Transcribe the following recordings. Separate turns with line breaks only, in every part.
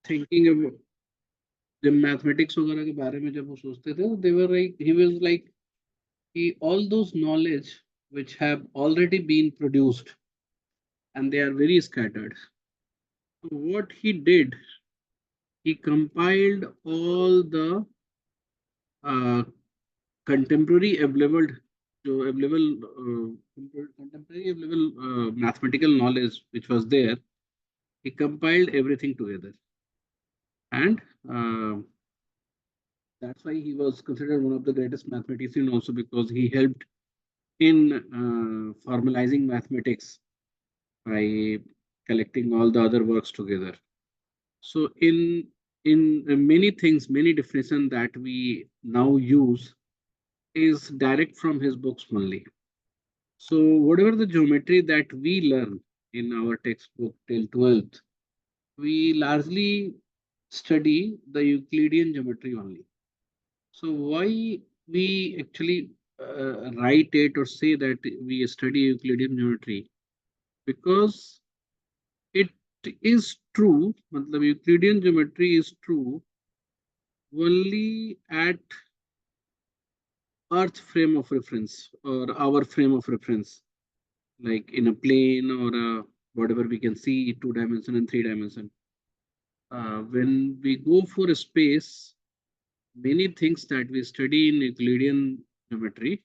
thinking about the mathematics वगैरह के बारे में जब वो सोचते थे, they were like, he was like, all those knowledge which have already been produced and they are very scattered. So what he did, he compiled all the uh, contemporary available, contemporary available mathematical knowledge which was there. He compiled everything together, and that's why he was considered one of the greatest mathematicians also, because he helped in formalizing mathematics by collecting all the other works together. So in many things, many definitions that we now use is direct from his books only. So whatever the geometry that we learn in our textbook till 12th, we largely study the Euclidean geometry only. So why we actually write it or say that we study Euclidean geometry? Because it is true, matlab Euclidean geometry is true only at Earth frame of reference or our frame of reference, like in a plane or whatever we can see, 2 dimension and 3 dimension. When we go for a space, many things that we study in Euclidean geometry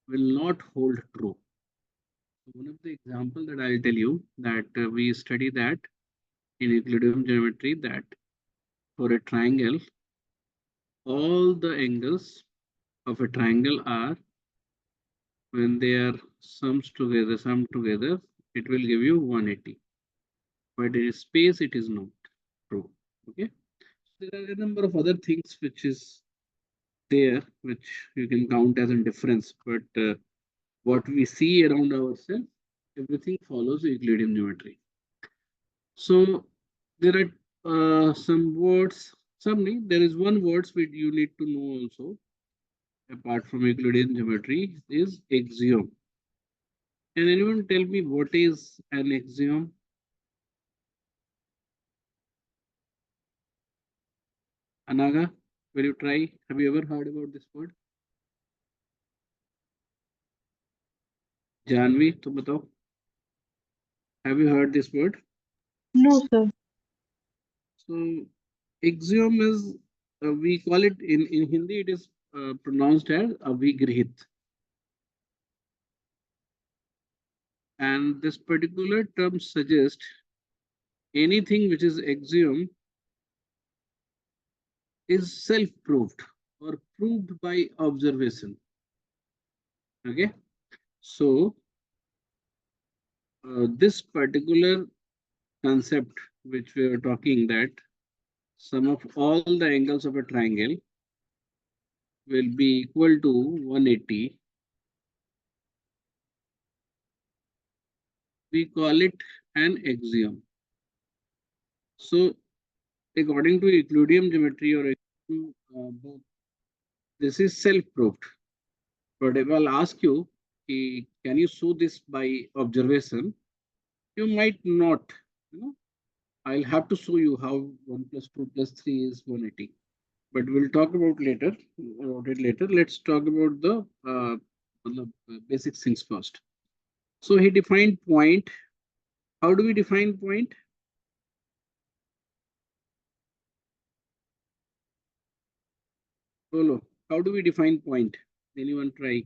will not hold true. One of the example that I'll tell you that we study that in Euclidean geometry, that for a triangle, all the angles of a triangle are, when they are summed together, it will give you 180. But in space, it is not true. Okay. There are a number of other things which is there, which you can count as a difference. But what we see around ourselves, everything follows Euclidean geometry. So there are some words. There is one words which you need to know also, apart from Euclidean geometry, is axiom. Can anyone tell me what is an axiom? Anaga, will you try? Have you ever heard about this word? Janvi, to batao. Have you heard this word?
No, sir.
So axiom is, we call it in Hindi, it is pronounced as avigrihit. And this particular term suggests anything which is axiom is self-proved or proved by observation. Okay. So this particular concept which we are talking, that sum of all the angles of a triangle will be equal to 180. We call it an axiom. So according to Euclidean geometry or book, this is self-proved. But if I'll ask you, can you show this by observation? You might not. You know, I'll have to show you how 1 plus 2 plus 3 is 180. But we'll talk about it later. Let's talk about the basic things first. So he defined point. How do we define point? Follow. How do we define point? Anyone try?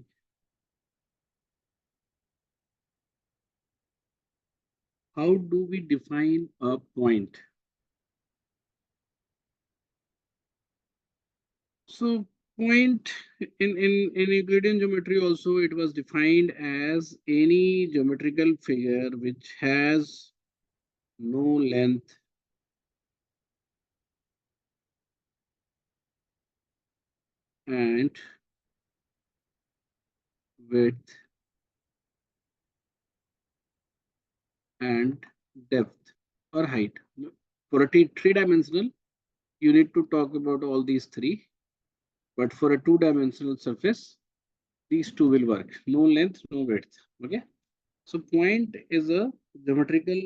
How do we define a point? So point in Euclidean geometry also, it was defined as any geometrical figure which has no length and width and depth or height. For a three-dimensional, you need to talk about all these three. But for a two-dimensional surface, these two will work. No length, no width. Okay. So point is a geometrical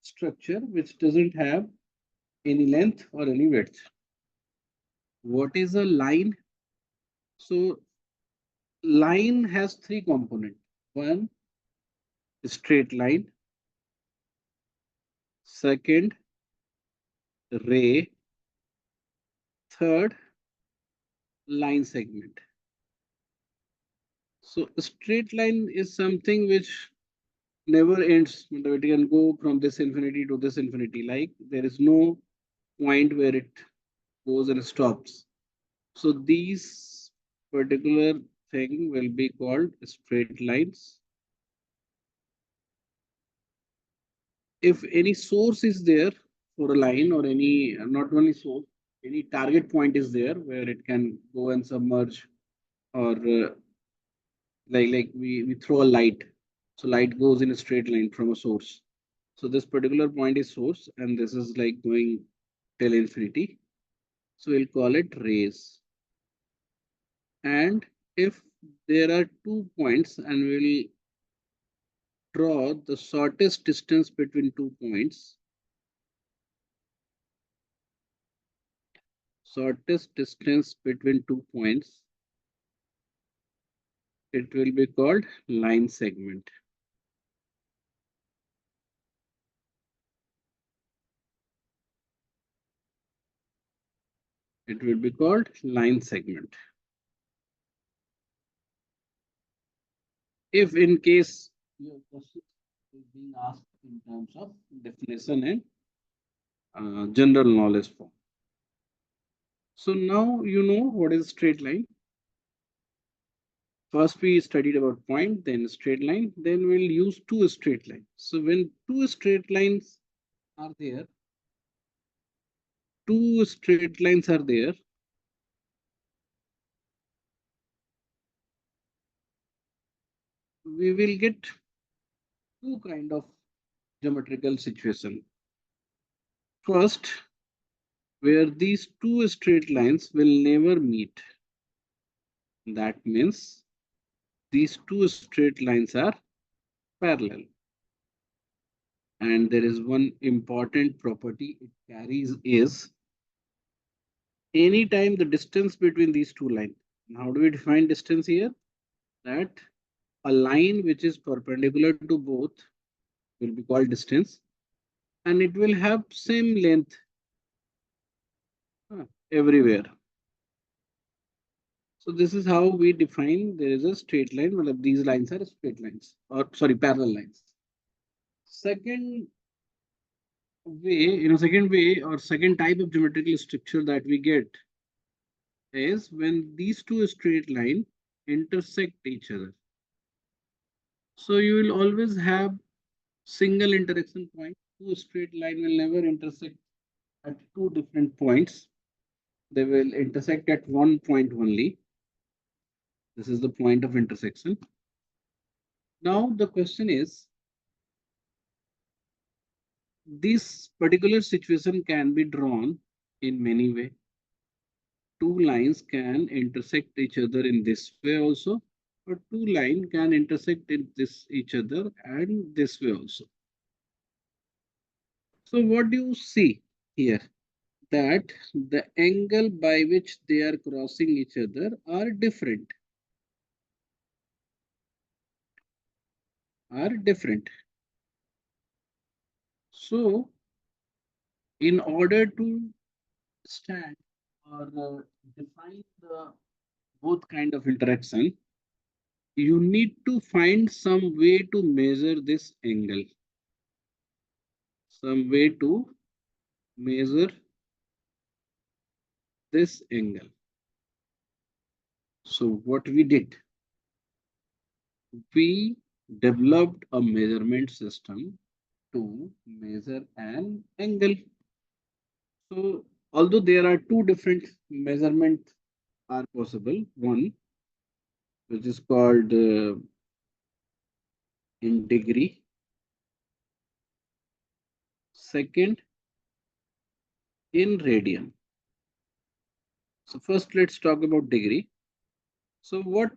structure which doesn't have any length or any width. What is a line? So line has three components. One, straight line. Second, ray. Third, line segment. So a straight line is something which never ends. It can go from this infinity to this infinity. Like there is no point where it goes and stops. So these particular thing will be called straight lines. If any source is there for a line or any, not only source, any target point is there where it can go and submerge, or we throw a light. So light goes in a straight line from a source. So this particular point is source and this is like going till infinity. So we'll call it rays. And if there are 2 points and we'll draw the shortest distance between 2 points, shortest distance between 2 points, it will be called line segment. It will be called line segment. If in case your question is being asked in terms of definition and general knowledge form. So now you know what is straight line. First we studied about point, then straight line, then we'll use two straight lines. So when two straight lines are there, we will get two kind of geometrical situation. First, where these two straight lines will never meet. That means these two straight lines are parallel. And there is one important property it carries is anytime the distance between these two lines. How do we define distance here? That a line which is perpendicular to both will be called distance, and it will have same length everywhere. So this is how we define there is a straight line. Well, these lines are straight lines, or sorry, parallel lines. Second way or second type of geometrical structure that we get is when these two straight lines intersect each other. So you will always have single interaction point. Two straight line will never intersect at two different points. They will intersect at one point only. This is the point of intersection. Now the question is, this particular situation can be drawn in many ways. Two lines can intersect each other in this way also, or two lines can intersect in this each other and this way also. So what do you see here? That the angle by which they are crossing each other are different. So in order to stand or define the both kind of interaction, you need to find some way to measure this angle. Some way to measure this angle. So what we did, we developed a measurement system to measure an angle. So although there are two different measurements are possible, one which is called in degree, second in radian. So first let's talk about degree. So what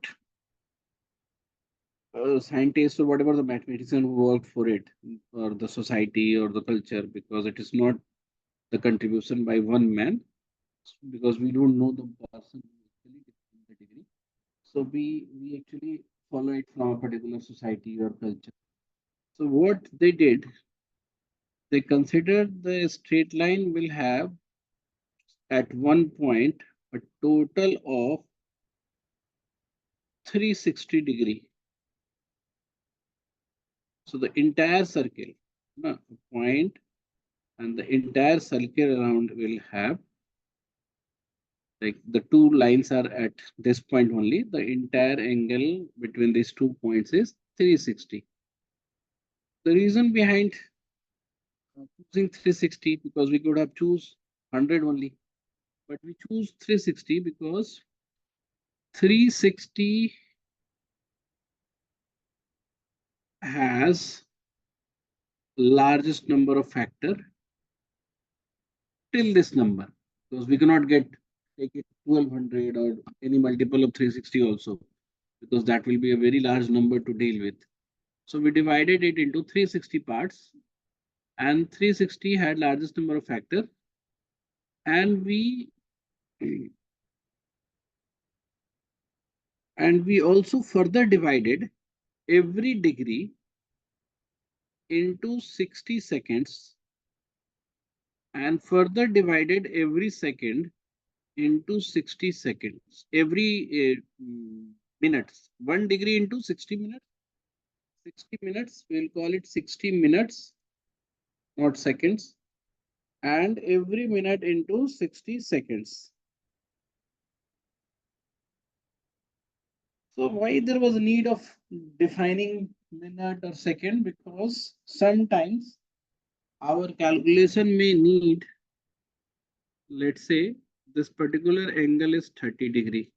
scientists or whatever the mathematician who worked for it, or the society or the culture, because it is not the contribution by one man, because we don't know the person who actually defines the degree. So we actually follow it from a particular society or culture. So what they did, they considered the straight line will have at one point a total of 360 degree. So the entire circle, no, point, and the entire circle around will have, like the two lines are at this point only, the entire angle between these 2 points is 360. The reason behind choosing 360, because we could have choose 100 only, but we choose 360 because 360 has largest number of factor till this number, because we cannot get take it 1200 or any multiple of 360 also, because that will be a very large number to deal with. So we divided it into 360 parts, and 360 had largest number of factor, and we also further divided every degree into 60 seconds, and further divided every second into 60 seconds. Every minutes, 1 degree into 60 minutes. 60 minutes, we'll call it 60 minutes, not seconds. And every minute into 60 seconds. So why there was a need of defining minute or second? Because sometimes our calculation may need, let's say, this particular angle is 30 degree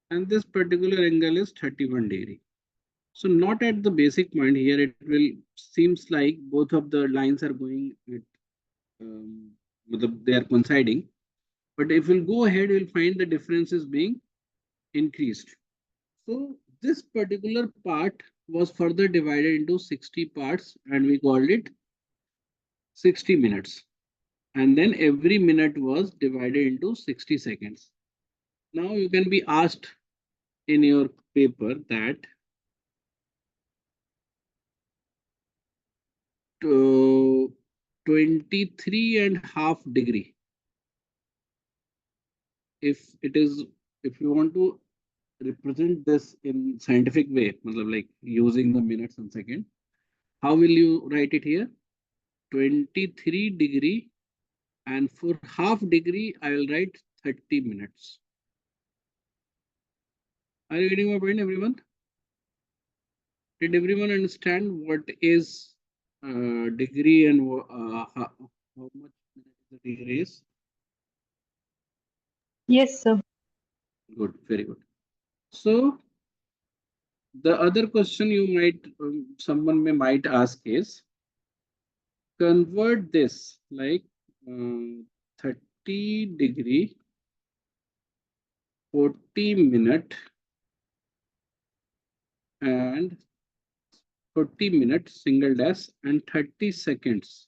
and this particular angle is 31 degree. So not at the basic point here, it will seems like both of the lines are going with, they are coinciding. But if we'll go ahead, we'll find the difference is being increased. So this particular part was further divided into 60 parts, and we called it 60 minutes. And then every minute was divided into 60 seconds. Now you can be asked in your paper that 23.5 degree. If you want to represent this in scientific way, like using the minutes and second, how will you write it here? 23 degree, and for half degree, I will write 30 minutes. Are you getting my point, everyone? Did everyone understand what is degree and how much the degree is?
Yes, sir.
Good, very good. So the other question you might, someone might ask is, convert this like 30 degree, 40 minute, and 40 minutes single dash and 30 seconds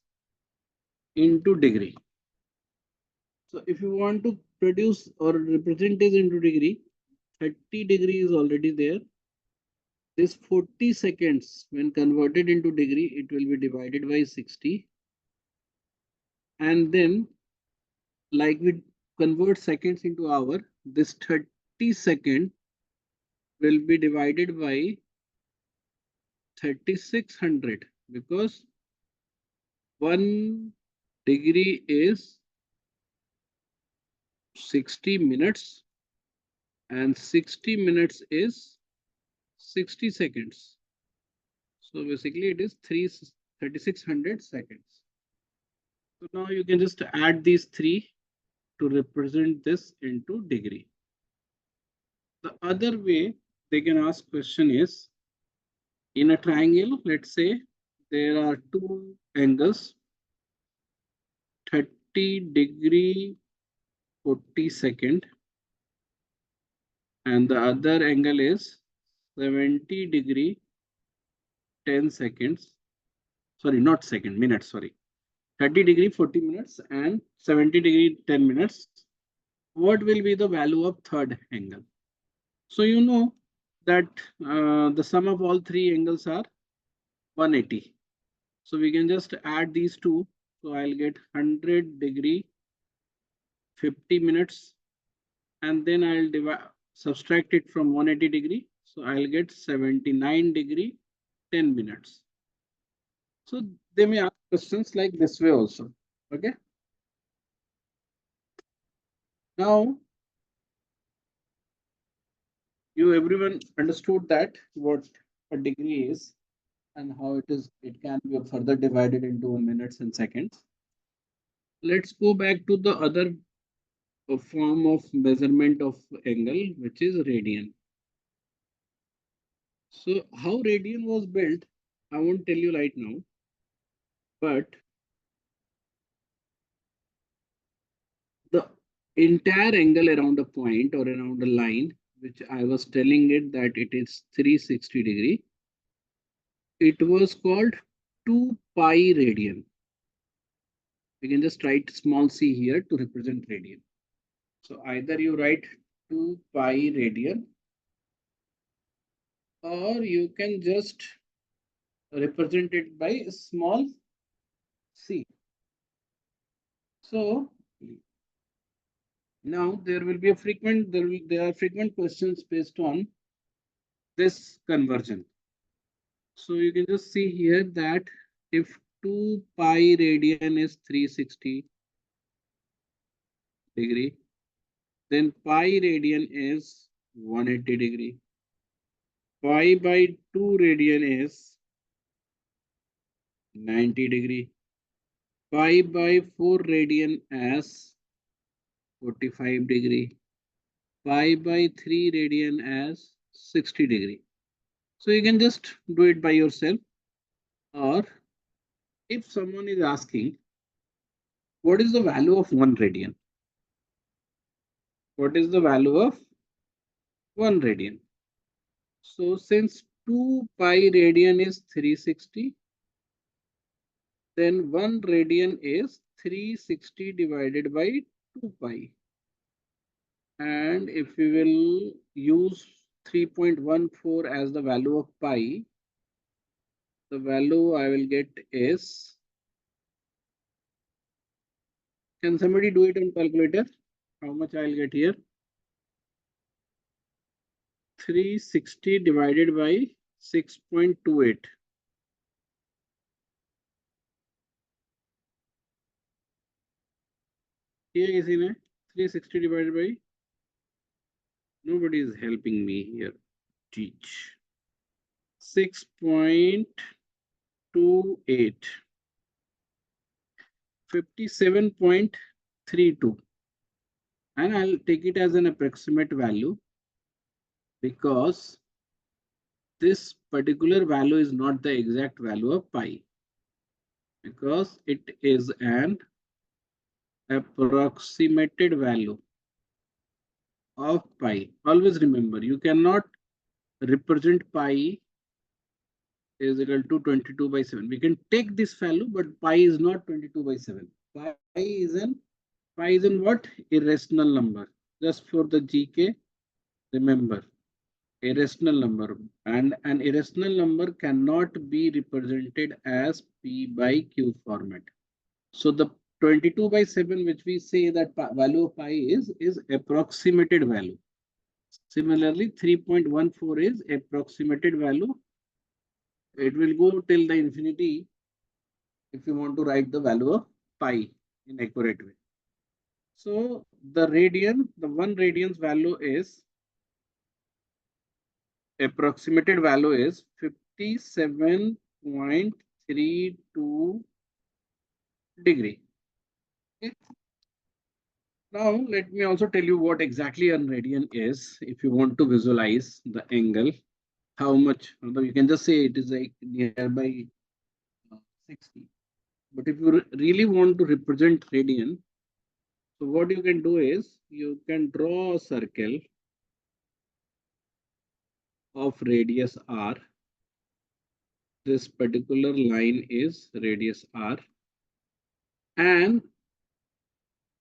into degree. So if you want to produce or represent this into degree, 30 degree is already there. This 40 seconds, when converted into degree, it will be divided by 60. And then, like we convert seconds into hour, this 30 second will be divided by 3600, because 1 degree is 60 minutes and 60 minutes is 60 seconds. So basically it is 3600 seconds. So now you can just add these three to represent this into degree. The other way they can ask question is, in a triangle, let's say there are two angles, 30 degree 40 second, and the other angle is 70 degree 10 seconds. Sorry, not second, minutes, sorry. 30 degree 40 minutes and 70 degree 10 minutes, what will be the value of third angle? So you know that the sum of all three angles are 180. So we can just add these two. So I'll get 100 degree 50 minutes, and then I'll subtract it from 180 degree. So I'll get 79 degree 10 minutes. So they may ask questions like this way also. Okay. Now you everyone understood that what a degree is and how it can be further divided into minutes and seconds. Let's go back to the other form of measurement of angle, which is radian. So how radian was built, I won't tell you right now, but the entire angle around a point or around a line, which I was telling it that it is 360 degree, it was called 2 pi radian. We can just write small c here to represent radian. So either you write 2 pi radian, or you can just represent it by small c. So now there will be a frequent, there are frequent questions based on this conversion. So you can just see here that if 2 pi radian is 360 degree, then pi radian is 180 degree. Pi by 2 radian is 90 degree. Pi by 4 radian as 45 degree. Pi by 3 radian as 60 degree. So you can just do it by yourself, or if someone is asking, what is the value of 1 radian? What is the value of 1 radian? So since 2 pi radian is 360, then 1 radian is 360 divided by 2 pi. And if we will use 3.14 as the value of pi, the value I will get is, can somebody do it on calculator? How much I'll get here? 360 divided by 6.28. Here is in 360 divided by, nobody is helping me here. Teach 6.28, 57.32, and I'll take it as an approximate value because this particular value is not the exact value of pi, because it is an approximated value of pi. Always remember, you cannot represent pi is equal to 22 by 7. We can take this value, but pi is not 22 by 7. Pi is in what? Irrational number. Just for the GK, remember, irrational number. And an irrational number cannot be represented as P by Q format. So the 22 by 7, which we say that value of pi is approximated value. Similarly, 3.14 is approximated value. It will go till the infinity if you want to write the value of pi in accurate way. So the radian, the 1 radian's value is, approximated value is 57.32 degree. Okay. Now let me also tell you what exactly a radian is. If you want to visualize the angle, how much, although you can just say it is like nearby 60. But if you really want to represent radian, so what you can do is you can draw a circle of radius r. This particular line is radius r. and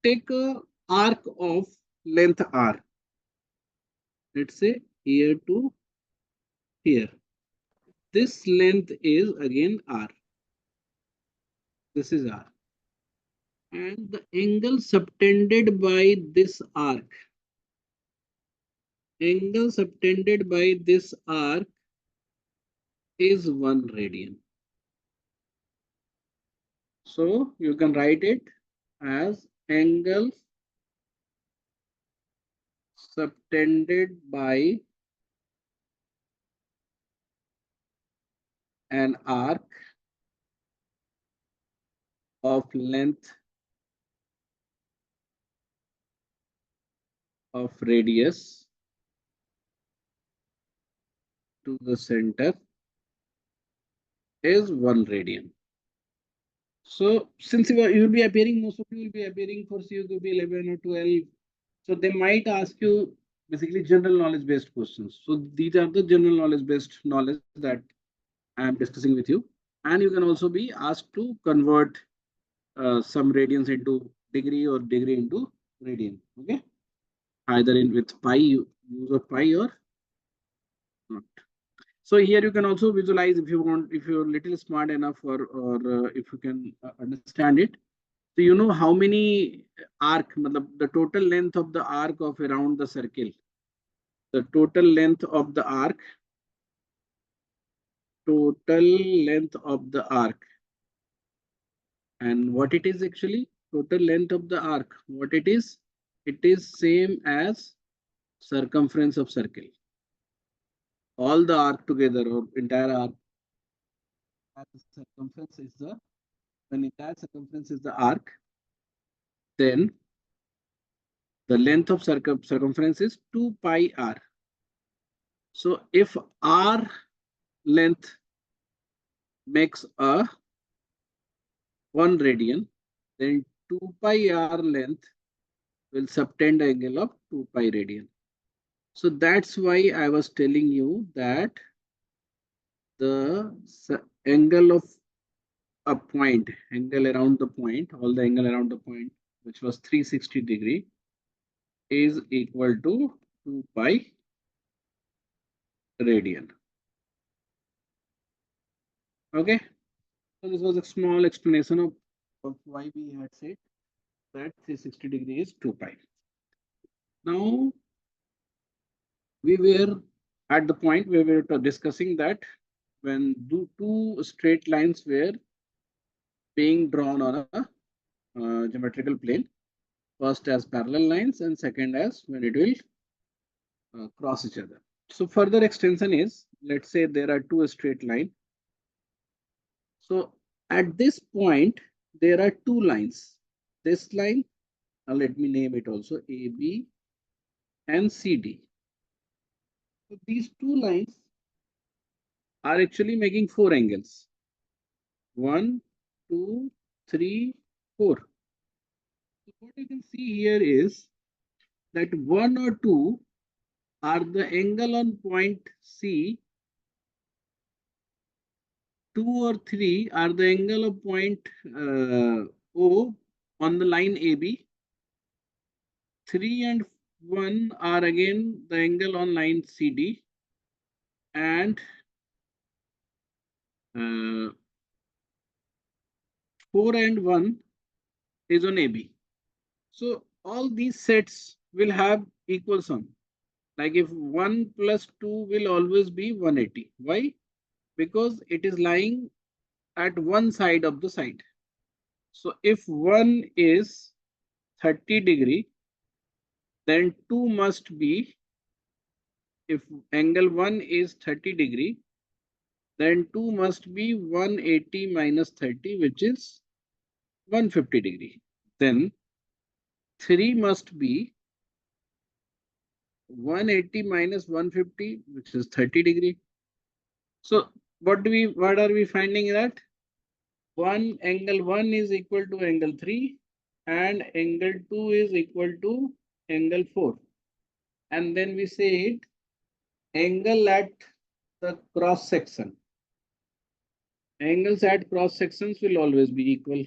take a arc of length r. Let's say here to here. This length is again r. This is r. And the angle subtended by this arc, angle subtended by this arc is 1 radian. So you can write it as angle subtended by an arc of length of radius to the center is 1 radian. So since you will be appearing, most of you will be appearing for COQB 11 or 12. So they might ask you basically general knowledge based questions. So these are the general knowledge based knowledge that I am discussing with you. And you can also be asked to convert some radians into degree or degree into radian. Okay. Either in with pi, use of pi or not. So here you can also visualize if you want, if you're a little smart enough or if you can understand it. So you know how many arc, the total length of the arc of around the circle, the total length of the arc, total length of the arc, and what it is actually, total length of the arc, what it is same as circumference of circle. All the arc together or entire arc, circumference is the, when entire circumference is the arc, then the length of circumference is 2 pi r. So if r length makes a 1 radian, then 2 pi r length will subtend angle of 2 pi radian. So that's why I was telling you that the angle of a point, angle around the point, all the angle around the point, which was 360 degree, is equal to 2 pi radian. Okay. So this was a small explanation of why we had said that 360 degree is 2 pi. Now we were at the point where we were discussing that when two straight lines were being drawn on a geometrical plane, first as parallel lines and second as when it will cross each other. So further extension is, let's say there are two straight lines. So at this point, there are two lines. This line, let me name it also AB and CD. So these two lines are actually making four angles. 1, 2, 3, 4. So what you can see here is that 1 or 2 are the angle on point C, 2 or 3 are the angle of point O on the line AB, 3 and 1 are again the angle on line CD, and 4 and 1 is on AB. So all these sets will have equal sum. Like if 1 plus 2 will always be 180. Why? Because it is lying at one side of the side. So if 1 is 30 degree, then 2 must be, if angle 1 is 30 degree, then 2 must be 180 minus 30, which is 150 degree. Then 3 must be 180 minus 150, which is 30 degree. So what are we finding that? Angle 1 is equal to angle 3 and angle 2 is equal to angle 4. And then we say it angle at the cross section. Angles at cross sections will always be equal.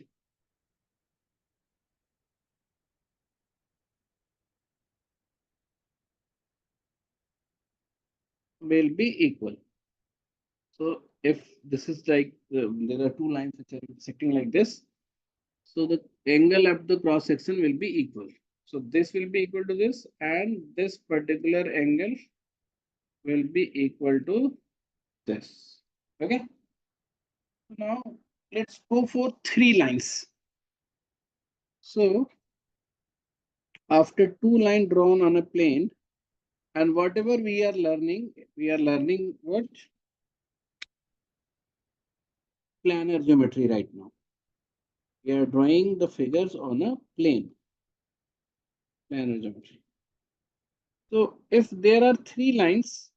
will be equal. So if this is like there are two lines which are intersecting like this, so the angle of the cross section will be equal. So this will be equal to this, and this particular angle will be equal to this. Okay. Now let's go for three lines. So after two lines drawn on a plane, and whatever we are learning what planar geometry right now. We are drawing the figures on a plane, planar geometry. So if there are three lines,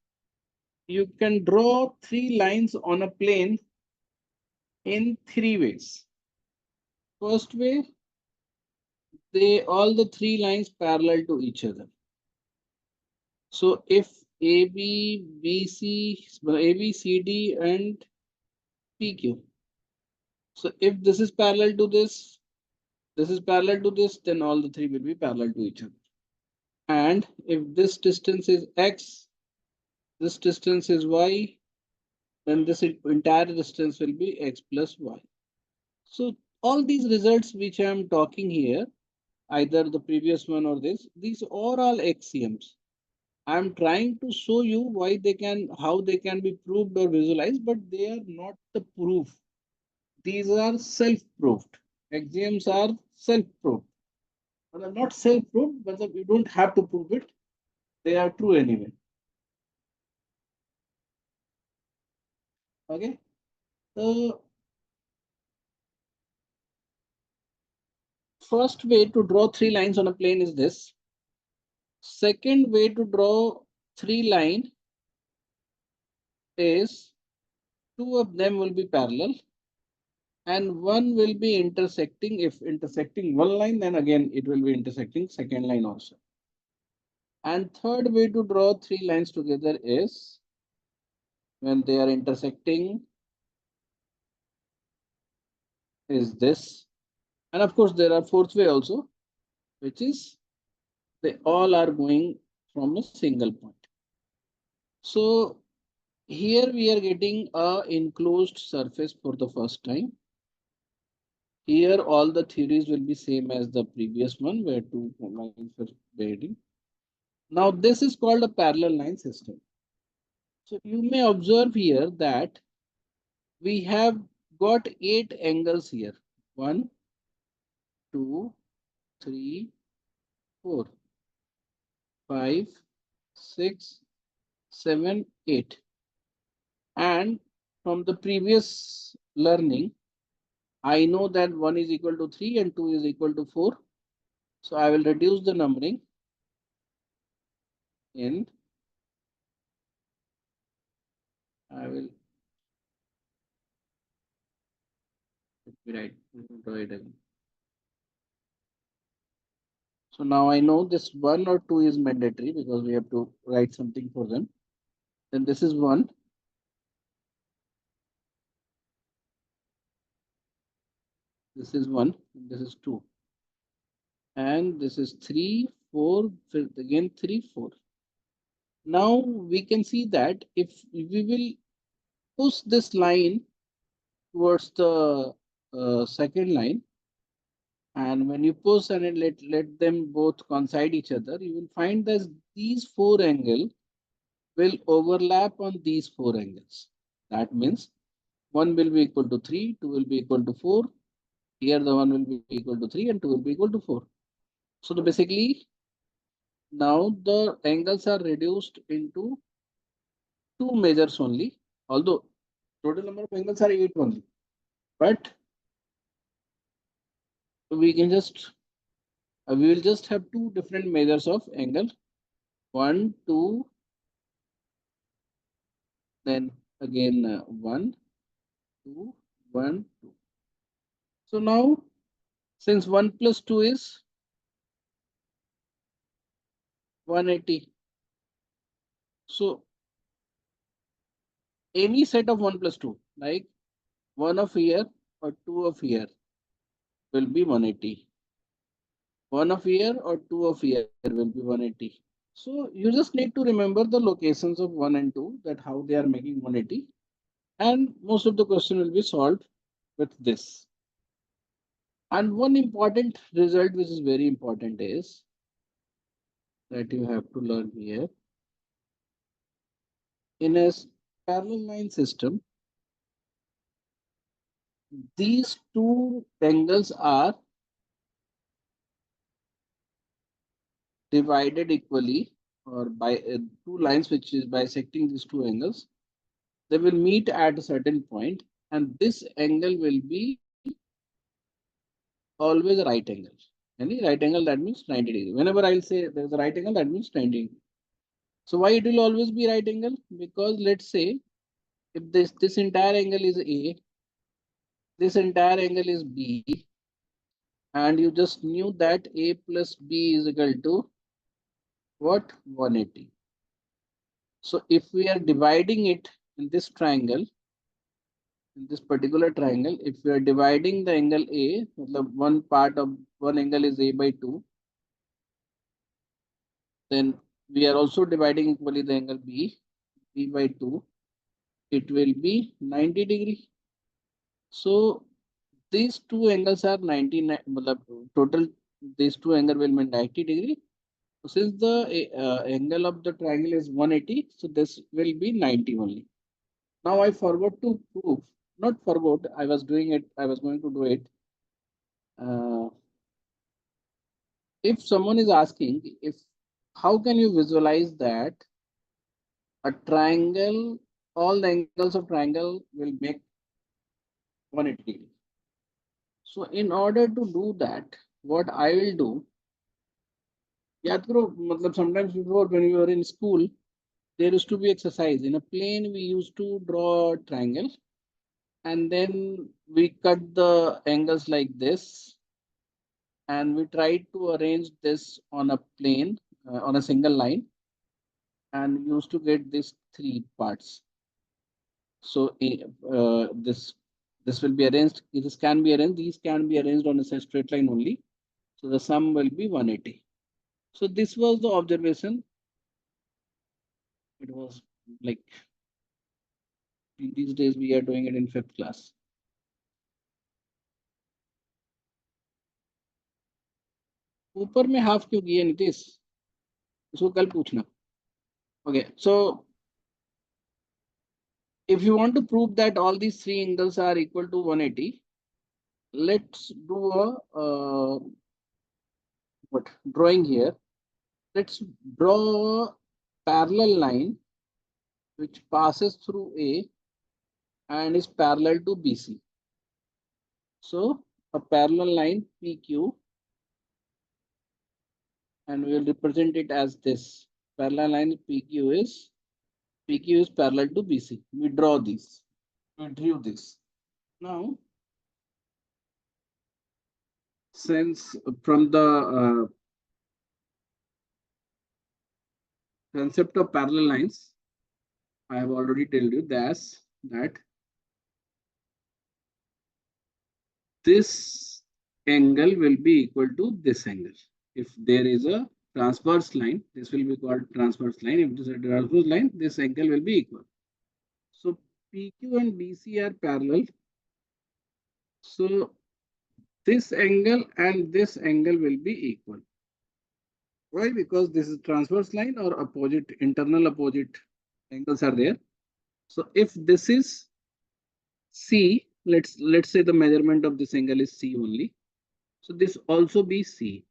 you can draw three lines on a plane in three ways. First way, they all the three lines parallel to each other. So if AB, BC, AB, CD, and PQ. So if this is parallel to this is parallel to this, then all the three will be parallel to each other. And if this distance is X, this distance is Y, then this entire distance will be X plus Y. So all these results which I am talking here, either the previous one or this, these are all axioms. I am trying to show you why they can, how they can be proved or visualized, but they are not the proof. These are self-proved. Axioms are self-proved. Well, not self-proved, but you don't have to prove it. They are true anyway. Okay. So first way to draw three lines on a plane is this. Second way to draw three line is two of them will be parallel and one will be intersecting. If intersecting one line, then again it will be intersecting second line also. And third way to draw three lines together is when they are intersecting is this. And of course, there are fourth way also, which is they all are going from a single point. So here we are getting a enclosed surface for the first time. Here all the theories will be same as the previous one where two lines were bending. Now this is called a parallel line system. So you may observe here that we have got 8 angles here. 1, 2, 3, 4, 5, 6, 7, 8. And from the previous learning, I know that 1 is equal to 3 and 2 is equal to 4. So I will reduce the numbering and I will write draw it again. So now I know this 1 or 2 is mandatory because we have to write something for them. Then this is 1. This is 1. This is 2. And this is 3, 4, again 3, 4. Now we can see that if we will push this line towards the second line, and when you push and let them both coincide each other, you will find that these four angles will overlap on these four angles. That means 1 will be equal to 3, 2 will be equal to 4. Here the 1 will be equal to 3 and 2 will be equal to 4. So basically now the angles are reduced into two measures only, although total number of angles are 8 only. But we can just we will just have two different measures of angle. 1, 2, then again 1, 2, 1, 2. So now since 1 plus 2 is 180. So any set of 1 plus 2, like 1 of here or 2 of here will be 180. 1 of here or 2 of here will be 180. So you just need to remember the locations of 1 and 2, that how they are making 180, and most of the question will be solved with this. And one important result which is very important is that you have to learn here. In a parallel line system, these two angles are divided equally, or by two lines which is bisecting these two angles. They will meet at a certain point, and this angle will be always a right angle. Any right angle, that means 90 degree. Whenever I'll say there's a right angle, that means 90 degree. So why it will always be right angle? Because let's say if this entire angle is A, this entire angle is B, and you just knew that A plus B is equal to what? 180. So if we are dividing it in this triangle, in this particular triangle, if we are dividing the angle A, one part of one angle is A by 2, then we are also dividing equally the angle B, B by 2, it will be 90 degree. So these two angles are 99, total these two angle will be 90 degree. So since the angle of the triangle is 180, so this will be 90 only. Now I forgot to prove, not forgot, I was doing it, I was going to do it. If someone is asking, if how can you visualize that a triangle, all the angles of triangle will make 180 degree. So in order to do that, what I will do, याद करो, मतलब sometimes before when we were in school, there used to be exercise. In a plane, we used to draw a triangle, and then we cut the angles like this, and we tried to arrange this on a plane, on a single line, and we used to get these three parts. So this will be arranged. This can be arranged. These can be arranged on a straight line only. So the sum will be 180. So this was the observation. It was like these days we are doing it in 5th class. ऊपर में half क्यों किया नीतीश, उसको कल पूछना. Okay, so if you want to prove that all these three angles are equal to 180, let's do a what drawing here. Let's draw a parallel line which passes through A and is parallel to BC. So a parallel line PQ, and we will represent it as this. Parallel line PQ is parallel to BC. We draw this. We drew this. Now, since from the concept of parallel lines, I have already told you that this angle will be equal to this angle. If there is a transverse line, this will be called transverse line. If it is a transverse line, this angle will be equal. So PQ and BC are parallel. So this angle and this angle will be equal. Why? Because this is transverse line, or opposite, internal opposite angles are there. So if this is C, let's say the measurement of this angle is C only. So this also be C.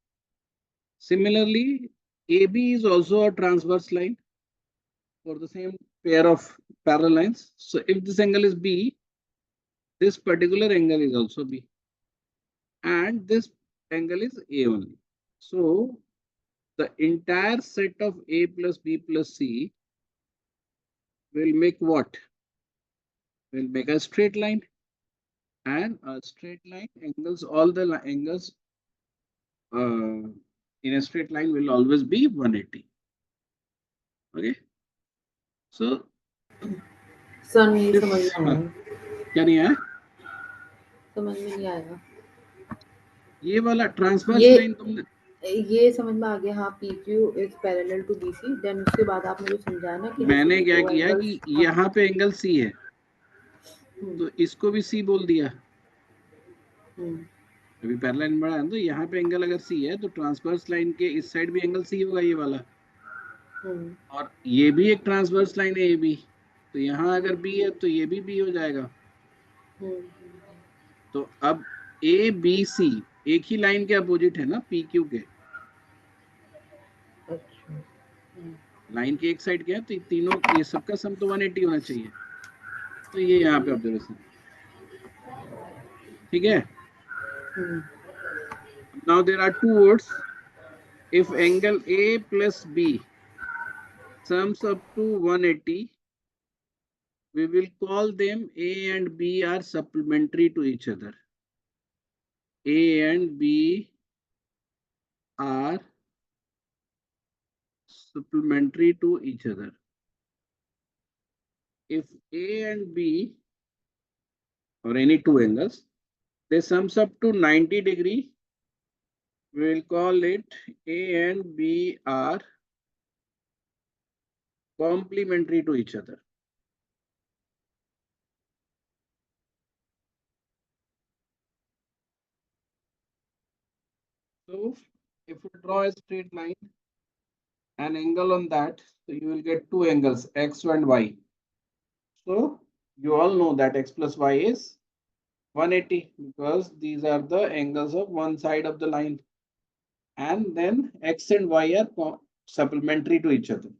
Similarly, AB is also a transverse line for the same pair of parallel lines. So if this angle is B, this particular angle is also B, and this angle is A only. So the entire set of A plus B plus C will make what? Will make a straight line, and a straight line angles, all the angles in a straight line will always be 180. Okay, so
sir ये
if
समझ में आया,
क्या नहीं है,
समझ में नहीं आया
ये वाला ट्रांसवर्स
ये
लाइन तुमने
ये समझ में आ गया। हाँ, P Q is parallel to B C. Then उसके बाद आपने जो समझाया ना कि जैसे
मैंने
कि
क्या
दो
किया
एंगल्स।
कि
हाँ।
यहाँ पे एंगल सी है,
हम्म।
तो इसको भी सी बोल दिया।
हम्म।
अभी पैरेलल लाइन बढ़ा है, तो यहाँ पे एंगल अगर सी है तो ट्रांसवर्स लाइन के इस साइड भी एंगल सी होगा, ये वाला।
हम्म।
और ये भी एक ट्रांसवर्स लाइन है, ए बी। तो यहाँ अगर बी है तो ये भी बी हो जाएगा।
हम्म।
तो अब ए बी सी एक ही लाइन के अपोजिट है ना, पी क्यू के।
अच्छा। हम्म।
लाइन के एक साइड क्या है, तो ये तीनों, ये सबका सम तो 180 होना चाहिए। तो ये यहाँ पे ऑब्जर्वेशन है। ठीक है।
Hmm.
Now there are two words, if angle a plus b sums up to 180, we will call them A and B are supplementary to each other. A and B are supplementary to each other. If A and B, or any two angles, they sums up to 90 degree, we will call it A and B are complementary to each other. So if you draw a straight line, an angle on that, so you will get two angles, X and Y. So you all know that X plus Y is 180, because these are the angles of one side of the line, and then X and Y are supplementary to each other.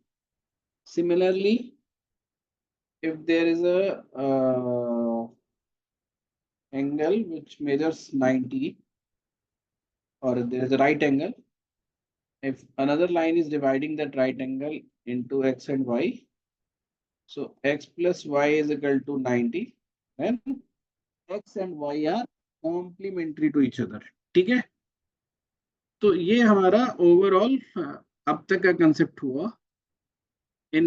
Similarly, if there is a angle which measures 90, or there is a right angle, if another line is dividing that right angle into X and Y, so X plus Y is equal to 90, then X and Y are complementary to each other. ठीक है। तो ये हमारा overall अब तक का concept हुआ। इन